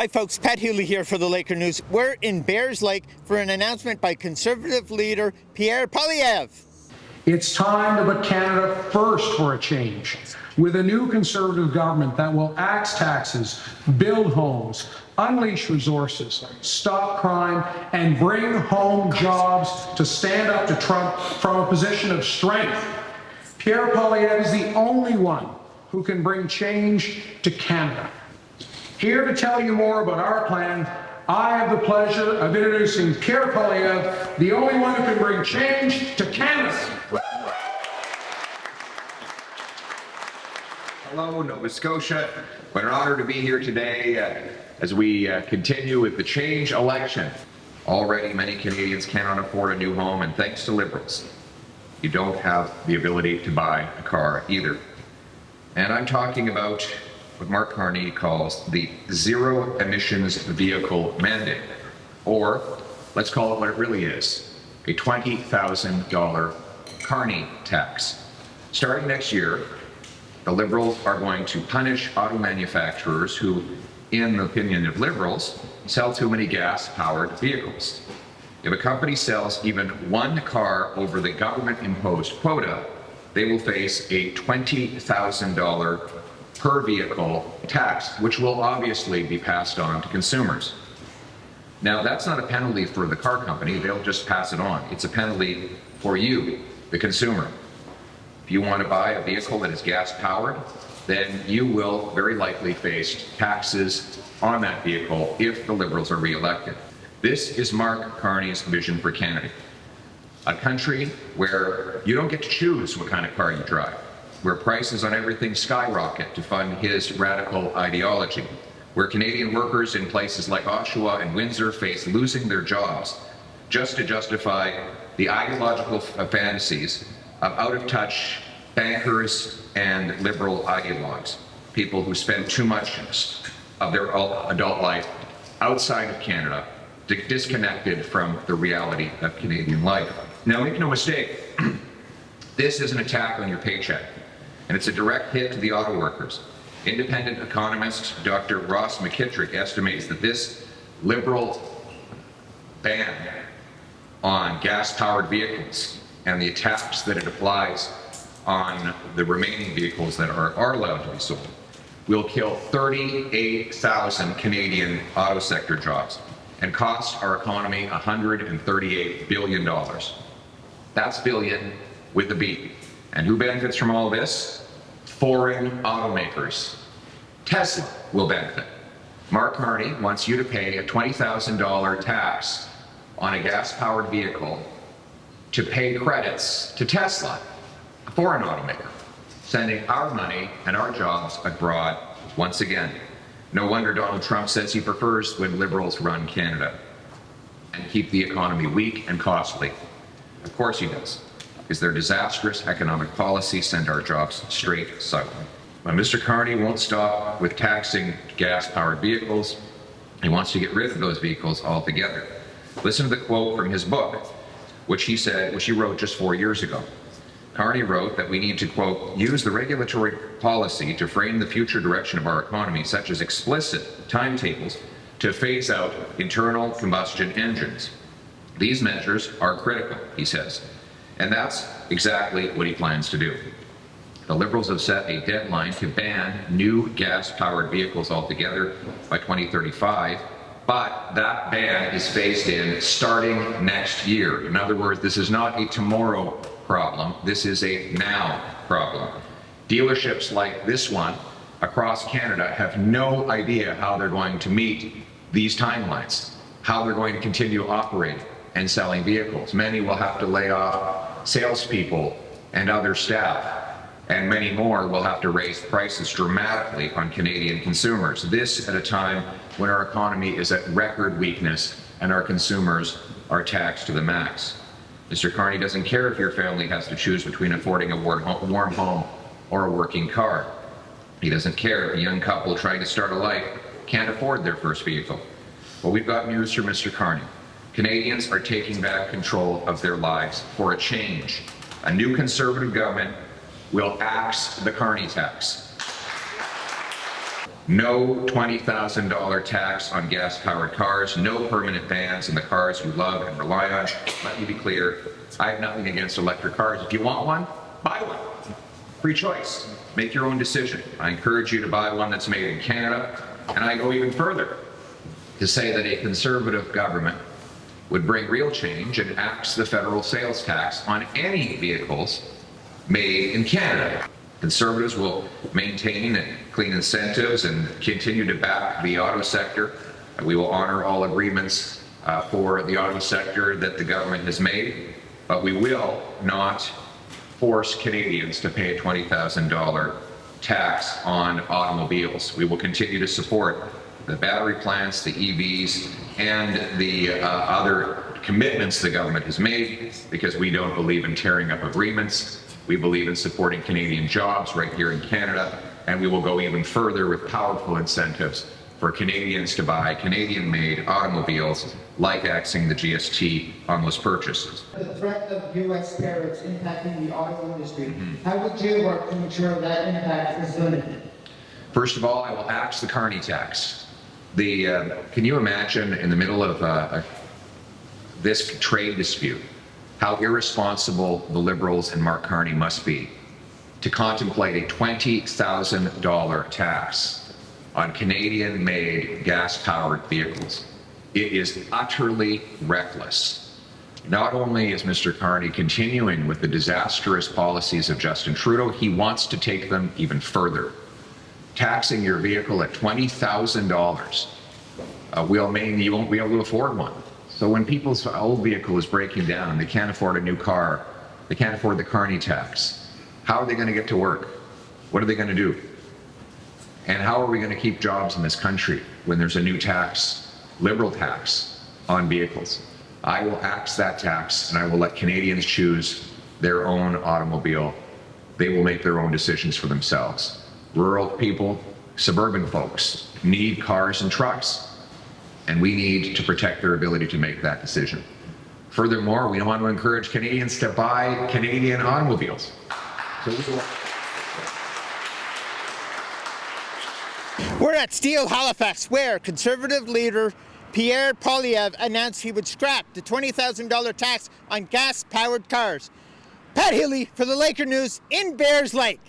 Hi folks, Pat Healy here for the Laker News. We're in Bears Lake for an announcement by Conservative leader Pierre Poilievre. It's time to put Canada first for a change. With a new Conservative government that will axe taxes, build homes, unleash resources, stop crime, and bring home jobs to stand up to Trump from a position of strength. Pierre Poilievre is the only one who can bring change to Canada. Here to tell you more about our plan, I have the pleasure of introducing Pierre Poilievre, the only one who can bring change to Canada. Hello, Nova Scotia. What an honor to be here today as we continue with the change election. Already many Canadians cannot afford a new home, and thanks to Liberals, you don't have the ability to buy a car either. And I'm talking about what Mark Carney calls the zero emissions vehicle mandate, or let's call it what it really is, a $20,000 Carney tax. Starting next year, the Liberals are going to punish auto manufacturers who, in the opinion of Liberals, sell too many gas-powered vehicles. If a company sells even one car over the government-imposed quota, they will face a $20,000 per vehicle tax, which will obviously be passed on to consumers. Now, that's not a penalty for the car company. They'll just pass it on. It's a penalty for you, the consumer. If you want to buy a vehicle that is gas-powered, then you will very likely face taxes on that vehicle if the Liberals are re-elected. This is Mark Carney's vision for Canada. A country where you don't get to choose what kind of car you drive, where prices on everything skyrocket to fund his radical ideology, where Canadian workers in places like Oshawa and Windsor face losing their jobs just to justify the ideological fantasies of out-of-touch bankers and Liberal ideologues, people who spend too much of their adult life outside of Canada, disconnected from the reality of Canadian life. Now, make no mistake, this is an attack on your paycheck, and it's a direct hit to the auto workers. Independent economist Dr. Ross McKittrick estimates that this Liberal ban on gas-powered vehicles and the tax that it applies on the remaining vehicles that are allowed to be sold will kill 38,000 Canadian auto sector jobs and cost our economy $138 billion. That's billion with a B. And who benefits from all this? Foreign automakers. Tesla will benefit. Mark Carney wants you to pay a $20,000 tax on a gas-powered vehicle to pay credits to Tesla, a foreign automaker, sending our money and our jobs abroad once again. No wonder Donald Trump says he prefers when Liberals run Canada and keep the economy weak and costly. Of course he does, because their disastrous economic policies send our jobs straight south. But Mr. Carney won't stop with taxing gas-powered vehicles. He wants to get rid of those vehicles altogether. Listen to the quote from his book, which he wrote just 4 years ago. Carney wrote that we need to, quote, use the regulatory policy to frame the future direction of our economy, such as explicit timetables to phase out internal combustion engines. These measures are critical, he says, and that's exactly what he plans to do. The Liberals have set a deadline to ban new gas-powered vehicles altogether by 2035, but that ban is phased in starting next year. In other words, this is not a tomorrow problem, this is a now problem. Dealerships like this one across Canada have no idea how they're going to meet these timelines, how they're going to continue operating and selling vehicles. Many will have to lay off salespeople and other staff, and many more will have to raise prices dramatically on Canadian consumers. This at a time when our economy is at record weakness and our consumers are taxed to the max. Mr. Carney doesn't care if your family has to choose between affording a warm home or a working car. He doesn't care if a young couple trying to start a life can't afford their first vehicle. Well, we've got news for Mr. Carney. Canadians are taking back control of their lives for a change. A new Conservative government will axe the Carney tax. No $20,000 tax on gas-powered cars, no permanent bans on the cars we love and rely on. Let me be clear, I have nothing against electric cars. If you want one, buy one. Free choice. Make your own decision. I encourage you to buy one that's made in Canada, and I go even further to say that a Conservative government would bring real change and axe the federal sales tax on any vehicles made in Canada. Conservatives will maintain and clean incentives and continue to back the auto sector. We will honor all agreements for the auto sector that the government has made, but we will not force Canadians to pay a $20,000 tax on automobiles. We will continue to support the battery plants, the EVs, and the other commitments the government has made, because we don't believe in tearing up agreements. We believe in supporting Canadian jobs right here in Canada, and we will go even further with powerful incentives for Canadians to buy Canadian-made automobiles, like axing the GST on those purchases. The threat of U.S. tariffs impacting the auto industry, how would you work to ensure that impact is limited? First of all, I will axe the carny tax. Can you imagine, in the middle of this trade dispute, how irresponsible the Liberals and Mark Carney must be to contemplate a $20,000 tax on Canadian-made gas-powered vehicles? It is utterly reckless. Not only is Mr. Carney continuing with the disastrous policies of Justin Trudeau, he wants to take them even further. Taxing your vehicle at $20,000 will mean you won't be able to afford one. So when people's old vehicle is breaking down, they can't afford a new car, they can't afford the Carney tax, how are they going to get to work? What are they going to do? And how are we going to keep jobs in this country when there's a new tax, Liberal tax, on vehicles? I will axe that tax, and I will let Canadians choose their own automobile. They will make their own decisions for themselves. Rural people, suburban folks need cars and trucks, and we need to protect their ability to make that decision. Furthermore, we want to encourage Canadians to buy Canadian automobiles. So we will. We're at Steele Halifax, where Conservative leader Pierre Poilievre announced he would scrap the $20,000 tax on gas-powered cars. Pat Healy for the Laker News in Bears Lake.